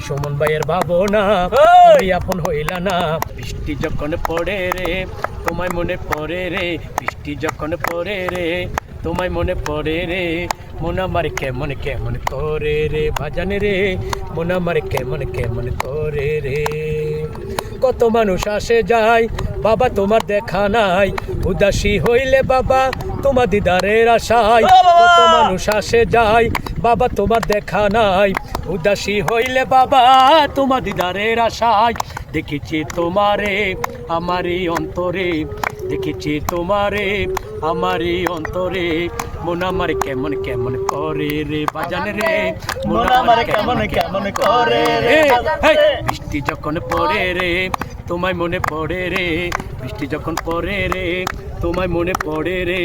সুমন ভাইয়ের ভাবনা তুমি আপন হইলা না। বৃষ্টি যখন পড়ে রে তোমায় মনে পড়ে রে, বৃষ্টি যখন পড়ে রে তোমায় মনে পড়ে রে, মন আমার কেমন কেমন করে রে বাজানে রে, মন আমার কেমন কেমন করে রে। কত মানুষ আসে যায় বাবা তোমার দেখা নাই, উদাসী হইলে বাবা তোমার দিদারের আশায়। কত মানুষ আসে যায় বাবা তোমার দেখা নাই, উদাসী হইলে বাবা তোমার দিদারের আশায়। দেখেছি তোমারে আমারই অন্তরে, দেখেছি তোমারে আমারই অন্তরে, মন আমার কেমন কেমন করে রে বাজান রে, মন আমার কেমন কেমন করে রে। বৃষ্টি যখন পড়ে রে তোমায় মনে পড়ে রে, বৃষ্টি যখন পড়ে রে তোমায় মনে পড়ে রে,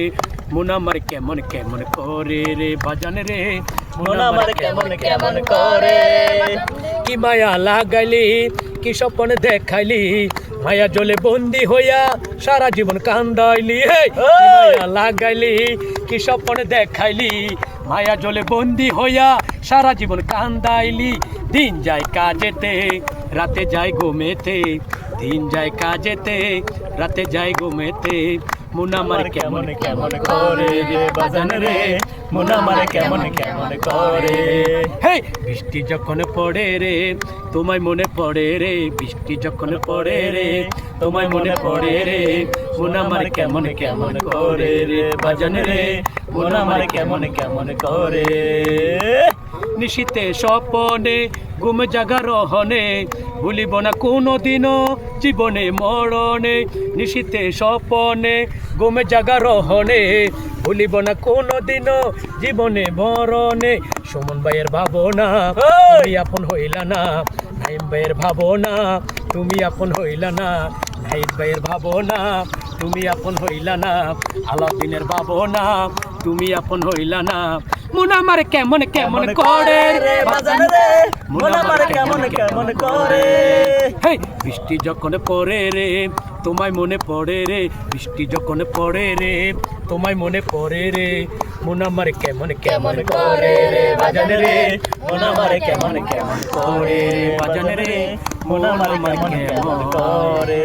মন আমার কেমন কেমন করে রে বাজান রে, মন আমার কেমন কেমন করে। কি মায়া লাগাইলি কি স্বপ্ন দেখাইলি, মায়া জলে বন্দি হইয়া সারা জীবন কান্দাইলি। মায়া লাগাইলি কি স্বপ্ন দেখাইলি, মায়া জলে বন্দি হইয়া সারা জীবন কান্দাইলি। দিন যায় কাজেতে রাতে যায় ঘুমেতে, দিন যায় কাজেতে রাতে যায় ঘুমেতে, মন আমার কেমন কেমন করে রে বাজান রে, মন আমার কেমন কেমন করে। বৃষ্টি যখন পড়ে রে তোমায় মনে পড়ে রে, বৃষ্টি যখন পড়ে রে তোমায় মনে পড়ে রে, মন আমার কেমন কেমন করে রে বাজান রে, মন আমার কেমন কেমন করে। নিশীতে স্বপনে ঘুম জাগা রহনে, ভুলিব না কোনো দিনও জীবনে মরণে। নিশীতে স্বপনে ঘুম জাগা রহনে, ভুলিব না কোনো দিনও জীবনে মরণে। সুমন ভাইয়ের ভাবনা তুমি আপন হইলা না, নাইম ভাইয়ের ভাবনা তুমি আপন হইলা না, নাইম ভাইয়ের ভাবনা তুমি আপন হইলা না, আলাউদ্দিনের ভাবনা তুমি আপন হইলা না, মন আমার কেমন কেমন করে রে বাজান রে, মন আমার কেমন কেমন করে। বৃষ্টি যখন পড়ে রে তোমায় মনে পড়ে রে, বৃষ্টি যখন পড়ে রে তোমায় মনে পড়ে রে, মন আমার কেমন কেমন করে রে বাজান রে, মন আমার কেমন কেমন করে বাজান রে, মন আমার কেমন কেমন করে।